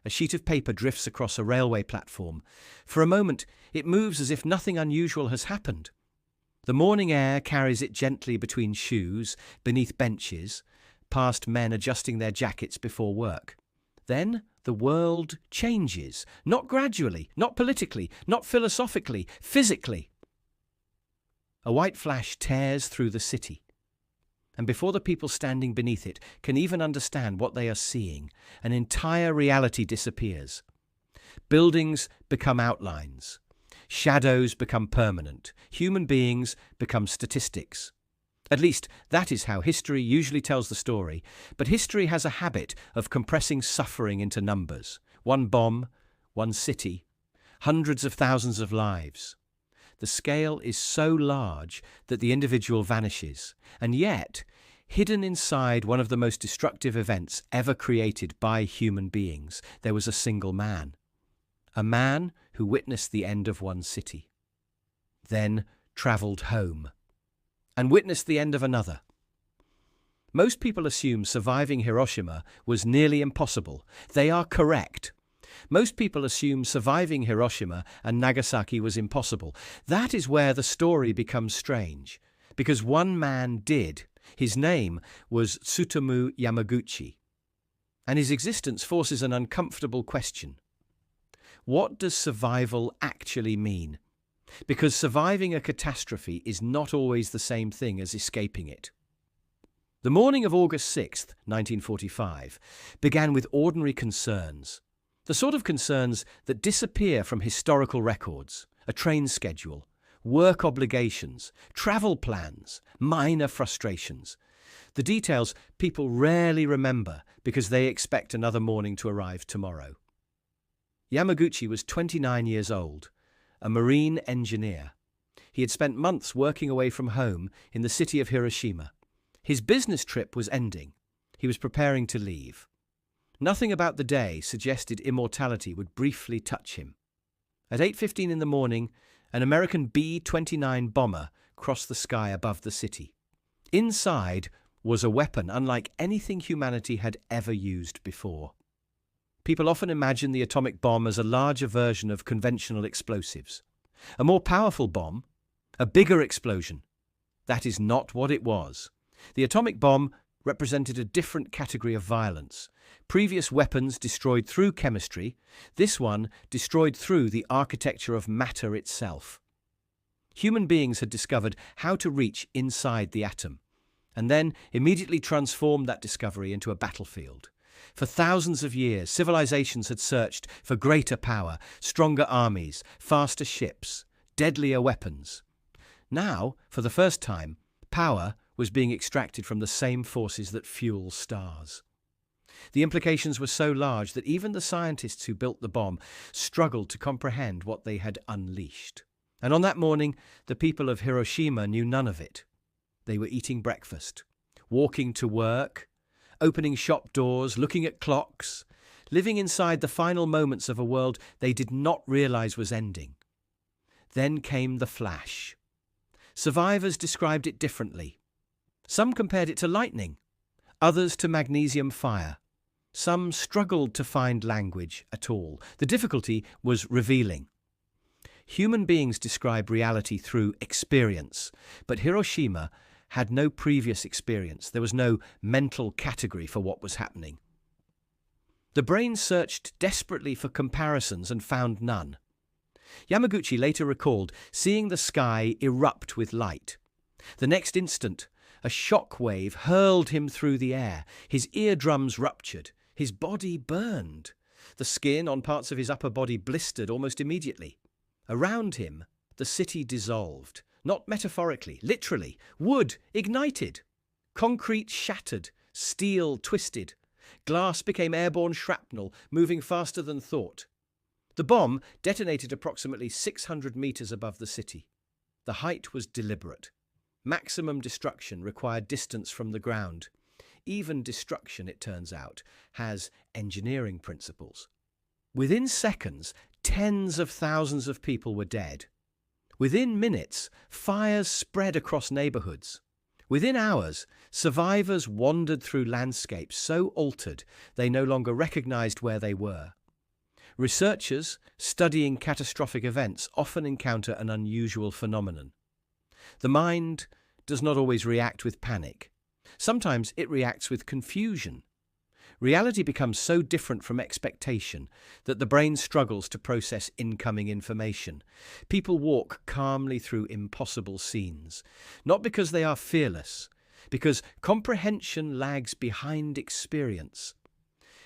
A sheet of paper drifts across a railway platform. For a moment, it moves as if nothing unusual has happened. The morning air carries it gently between shoes, beneath benches, past men adjusting their jackets before work. Then the world changes, not gradually, not politically, not philosophically, physically. A white flash tears through the city. And before the people standing beneath it can even understand what they are seeing, an entire reality disappears. Buildings become outlines. Shadows become permanent. Human beings become statistics. At least, that is how history usually tells the story. But history has a habit of compressing suffering into numbers. One bomb, one city, hundreds of thousands of lives. The scale is so large that the individual vanishes. And yet, hidden inside one of the most destructive events ever created by human beings, there was a single man. A man who witnessed the end of one city, then travelled home, and witnessed the end of another. Most people assume surviving Hiroshima was nearly impossible. They are correct. Most people assume surviving Hiroshima and Nagasaki was impossible. That is where the story becomes strange, because one man did. His name was Tsutomu Yamaguchi, and his existence forces an uncomfortable question. What does survival actually mean? Because surviving a catastrophe is not always the same thing as escaping it. The morning of August 6th, 1945, began with ordinary concerns. The sort of concerns that disappear from historical records: a train schedule, work obligations, travel plans, minor frustrations. The details people rarely remember because they expect another morning to arrive tomorrow. Yamaguchi was 29 years old, a marine engineer. He had spent months working away from home in the city of Hiroshima. His business trip was ending. He was preparing to leave. Nothing about the day suggested immortality would briefly touch him. At 8:15 in the morning, an American B-29 bomber crossed the sky above the city. Inside was a weapon unlike anything humanity had ever used before. People often imagine the atomic bomb as a larger version of conventional explosives. A more powerful bomb, a bigger explosion. That is not what it was. The atomic bomb represented a different category of violence. Previous weapons destroyed through chemistry. This one destroyed through the architecture of matter itself. Human beings had discovered how to reach inside the atom, and then immediately transformed that discovery into a battlefield. For thousands of years, civilizations had searched for greater power, stronger armies, faster ships, deadlier weapons. Now, for the first time, power was being extracted from the same forces that fuel stars. The implications were so large that even the scientists who built the bomb struggled to comprehend what they had unleashed. And on that morning, the people of Hiroshima knew none of it. They were eating breakfast, walking to work, opening shop doors, looking at clocks, living inside the final moments of a world they did not realize was ending. Then came the flash. Survivors described it differently. Some compared it to lightning, others to magnesium fire. Some struggled to find language at all. The difficulty was revealing. Human beings describe reality through experience, but Hiroshima had no previous experience. There was no mental category for what was happening. The brain searched desperately for comparisons and found none. Yamaguchi later recalled seeing the sky erupt with light. The next instant, a shock wave hurled him through the air. His eardrums ruptured. His body burned. The skin on parts of his upper body blistered almost immediately. Around him, the city dissolved. Not metaphorically, literally. Wood ignited. Concrete shattered. Steel twisted. Glass became airborne shrapnel, moving faster than thought. The bomb detonated approximately 600 meters above the city. The height was deliberate. Maximum destruction required distance from the ground. Even destruction, it turns out, has engineering principles. Within seconds, tens of thousands of people were dead. Within minutes, fires spread across neighborhoods. Within hours, survivors wandered through landscapes so altered they no longer recognized where they were. Researchers studying catastrophic events often encounter an unusual phenomenon. The mind does not always react with panic. Sometimes it reacts with confusion. Reality becomes so different from expectation that the brain struggles to process incoming information. People walk calmly through impossible scenes, not because they are fearless, because comprehension lags behind experience.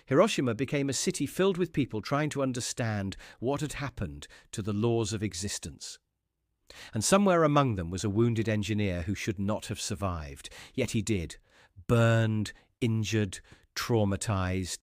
Hiroshima became a city filled with people trying to understand what had happened to the laws of existence. And somewhere among them was a wounded engineer who should not have survived, yet he did, burned, injured, traumatized,